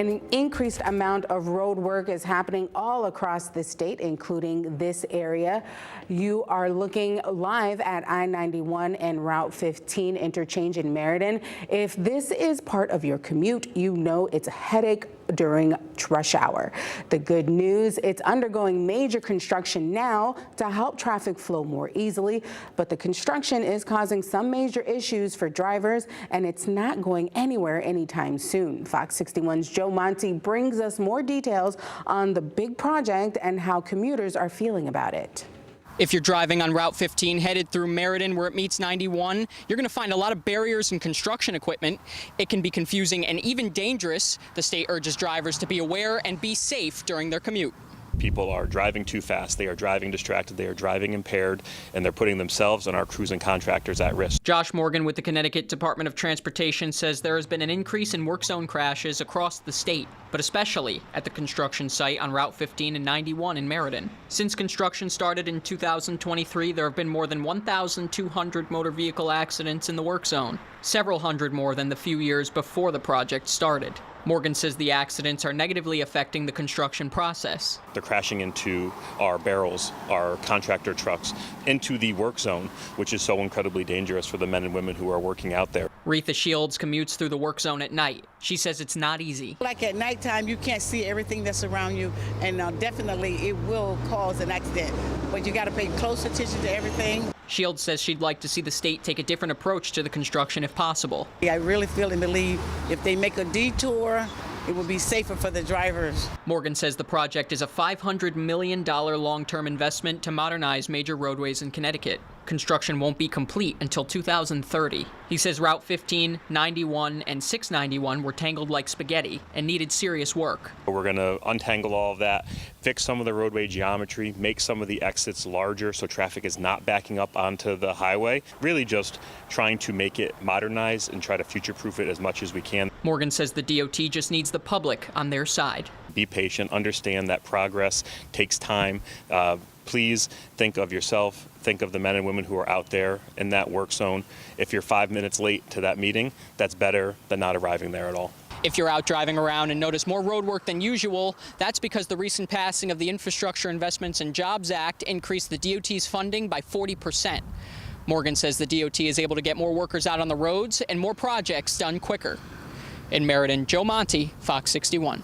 An increased amount of road work is happening all across the state, including this area. You are looking live at I-91 and Route 15 interchange in Meriden. If this is part of your commute, you know it's a headache during rush hour. The good news, it's undergoing major construction now to help traffic flow more easily, but the construction is causing some major issues for drivers, and it's not going anywhere anytime soon. Fox 61's Joe Monty brings us more details on the big project and how commuters are feeling about it. If you're driving on Route 15 headed through Meriden where it meets 91, you're going to find a lot of barriers and construction equipment. It can be confusing and even dangerous. The state urges drivers to be aware and be safe during their commute. People are driving too fast, they are driving distracted, they are driving impaired, and they're putting themselves and our crews and contractors at risk. Josh Morgan with the Connecticut Department of Transportation says there has been an increase in work zone crashes across the state, but especially at the construction site on Route 15 and 91 in Meriden. Since construction started in 2023, there have been more than 1,200 motor vehicle accidents in the work zone, several hundred more than the few years before the project started. Morgan says the accidents are negatively affecting the construction process. They're crashing into our barrels, our contractor trucks, into the work zone, which is so incredibly dangerous for the men and women who are working out there. Retha Shields commutes through the work zone at night. She says it's not easy. Like at nighttime, you can't see everything that's around you, and definitely it will cause an accident. But you got to pay close attention to everything. Shields says she'd like to see the state take a different approach to the construction if possible. I really feel and believe if they make a detour, it will be safer for the drivers. Morgan says the project is a $500 million long-term investment to modernize major roadways in Connecticut. Construction won't be complete until 2030. He says Route 15, 91, and 691 were tangled like spaghetti and needed serious work. We're going to untangle all of that, fix some of the roadway geometry, make some of the exits larger so traffic is not backing up onto the highway. Really just trying to make it modernized and try to future-proof it as much as we can. Morgan says the DOT just needs the public on their side. Be patient, understand that progress takes time. Please think of yourself, think of the men and women who are out there in that work zone. If you're 5 minutes late to that meeting, that's better than not arriving there at all. If you're out driving around and notice more road work than usual, that's because the recent passing of the Infrastructure Investments and Jobs Act increased the DOT's funding by 40%. Morgan says the DOT is able to get more workers out on the roads and more projects done quicker. In Meriden, Joe Monty, Fox 61.